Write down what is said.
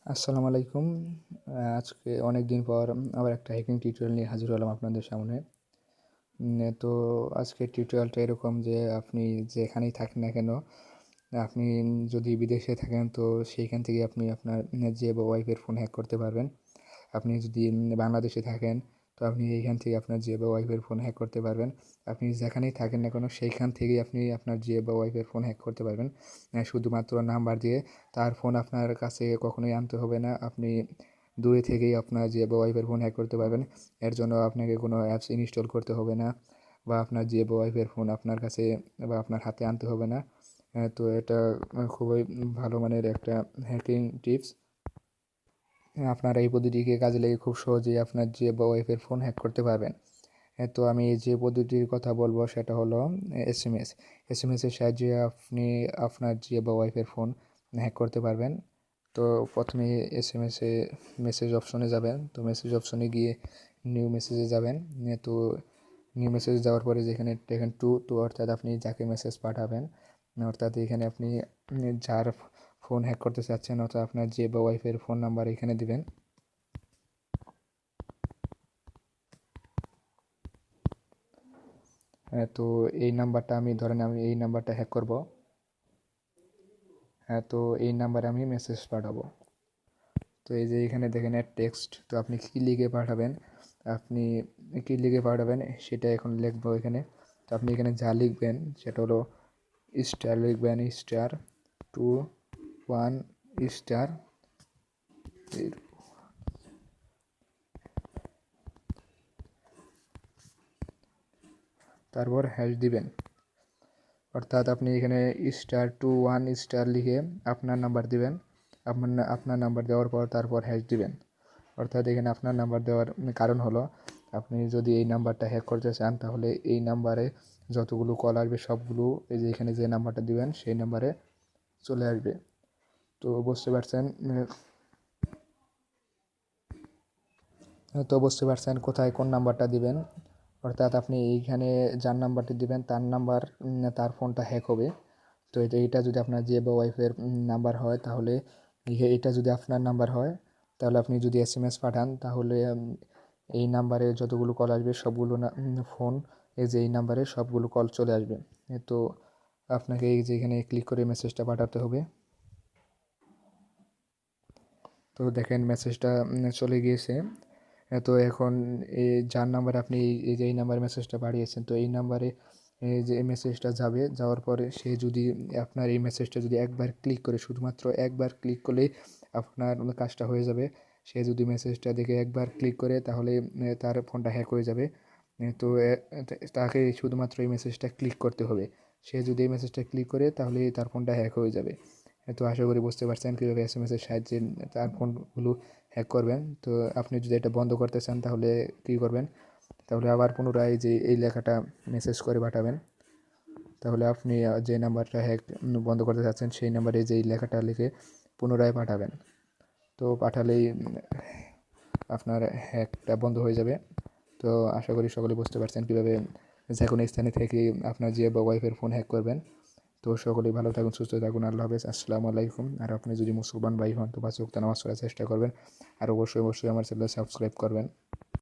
আসসালামু আলাইকুম। আজকে অনেক দিন পর আবার একটা হ্যাকিং টিউটোরিয়াল নিয়ে হাজির হলাম আপনাদের সামনে। তো আজকের টিউটোরিয়ালটা এরকম যে আপনি যেখানেই থাকেন না কেন, আপনি যদি বিদেশে থাকেন তো সেইখান থেকে আপনি আপনার যে বা ওয়াইফের ফোন হ্যাক করতে পারবেন। আপনি যদি বাংলাদেশে থাকেন তো আপনি এইখান থেকে আপনার জিও বা ওয়াইফের ফোন হ্যাক করতে পারবেন। আপনি যেখানেই থাকেন না কেন সেইখান থেকেই আপনি আপনার জিও বা ওয়াইফের ফোন হ্যাক করতে পারবেন। শুধুমাত্র নাম্বার দিয়ে তার ফোন আপনার কাছে কখনোই আনতে হবে না। আপনি দূরে থেকেই আপনার জিও বা ওয়াইফের ফোন হ্যাক করতে পারবেন। এর জন্য আপনাকে কোনো অ্যাপস ইনস্টল করতে হবে না বা আপনার জিও বা ওয়াইফের ফোন আপনার কাছে বা আপনার হাতে আনতে হবে না। তো এটা খুবই ভালো মানের একটা হ্যাকিং টিপস। আপনারা এই পদ্ধতিকে কাজে লাগিয়ে খুব সহজেই আপনার জিও বা ওয়াইফের ফোন হ্যাক করতে পারবেন। তো আমি যে পদ্ধতির কথা বলবো সেটা হলো এসএমএস। এসএমএসের সাহায্যে আপনি আপনার জিও বা ওয়াইফের ফোন হ্যাক করতে পারবেন। তো প্রথমে এসএমএসে মেসেজ অপশনে যাবেন। তো মেসেজ অপশনে গিয়ে নিউ মেসেজে যাবেন। তো নিউ মেসেজ যাওয়ার পরে যেখানে দেখেন টু অর্থাৎ আপনি যাকে মেসেজ পাঠাবেন, অর্থাৎ এখানে আপনি যার ফোন হ্যাক করতে চাচ্ছেন অর্থাৎ আপনার জিও বা ওয়াইফের ফোন নাম্বার এখানে দিবেন। তো এই নাম্বারটা আমি এই নাম্বারটা হ্যাক করব। তো এই নাম্বারে আমি মেসেজ পাঠাবো। তো এই যে এখানে দেখেন অ্যাড টেক্সট, তো আপনি কী লিখে পাঠাবেন, আপনি কী লিখে পাঠাবেন সেটা এখন লিখবো এখানে। তো আপনি এখানে যা লিখবেন সেটা হলো স্টার লিখবেন, *2 1 স্টার, তারপর হ্যাশ দিবেন। অর্থাৎ আপনি এখানে *2 1 লিখে আপনার নাম্বার দিবেন। আপনার নাম্বার দেওয়ার পর তারপর হ্যাশ দিবেন। অর্থাৎ এখানে আপনার নাম্বার দেওয়ার কারণ হলো আপনি যদি এই নাম্বারটা হ্যাক করতে চান তাহলে এই নাম্বারে যতগুলো কল আসবে সবগুলো এই যে এখানে যে নাম্বারটা দিবেন সেই নাম্বারে চলে আসবে। তো বুঝতে পারছেন কোথায় কোন নাম্বারটা দিবেন। অর্থাৎ আপনি এইখানে যার নাম্বারটি দিবেন তার ফোনটা হ্যাক হবে। তো এইটা যদি আপনার জিও বা ওয়াইফের নাম্বার হয় তাহলে এটা যদি আপনার নাম্বার হয় তাহলে আপনি যদি এসএমএস পাঠান তাহলে এই নাম্বারে যতগুলো কল আসবে সবগুলো ফোন এই যে এই নাম্বারে সবগুলো কল চলে আসবে। তো আপনাকে এই যে এখানে ক্লিক করে মেসেজটা পাঠাতে হবে। তো দেখেন মেসেজটা চলে গিয়েছে। তো এখন এই যার নাম্বারে আপনি এই যে এই নাম্বারে মেসেজটা পাঠিয়েছেন তো এই নাম্বারে এই যে এই মেসেজটা যাওয়ার পরে সে যদি আপনার এই মেসেজটা যদি একবার ক্লিক করে, শুধুমাত্র একবার ক্লিক করলেই আপনার কাজটা হয়ে যাবে। সে যদি মেসেজটা দেখে একবার ক্লিক করে তাহলে তার ফোনটা হ্যাক হয়ে যাবে। তো তাকে শুধুমাত্র এই মেসেজটা ক্লিক করতে হবে। সে যদি এই মেসেজটা ক্লিক করে তাহলে তার ফোনটা হ্যাক হয়ে যাবে। তো আশা করি বুঝতে পারছেন কীভাবে এসএমএসের সাহায্যে তার ফোনগুলো হ্যাক করবেন। তো আপনি যদি এটা বন্ধ করতে চান তাহলে কী করবেন, তাহলে আবার পুনরায় যে এই লেখাটা মেসেজ করে পাঠাবেন। তাহলে আপনি যে নাম্বারটা হ্যাক বন্ধ করতে চাচ্ছেন সেই নাম্বারে যে এই লেখাটা লিখে পুনরায় পাঠাবেন। তো পাঠালেই আপনার হ্যাকটা বন্ধ হয়ে যাবে। তো আশা করি সকলে বুঝতে পারছেন কীভাবে যে কোনো স্থানে থেকে আপনার জিও বা ওয়াইফের ফোন হ্যাক করবেন। তো সকলেই ভালো থাকুন, সুস্থ থাকুন, আল্লাহ হাফেজ, আসসালামু আলাইকুম। আর আপনি যদি মুসলমান ভাই হন তো 5 ওয়াক্ত নামাজ পড়ার চেষ্টা করবেন। আর অবশ্যই আমার চ্যানেল সাবস্ক্রাইব করবেন।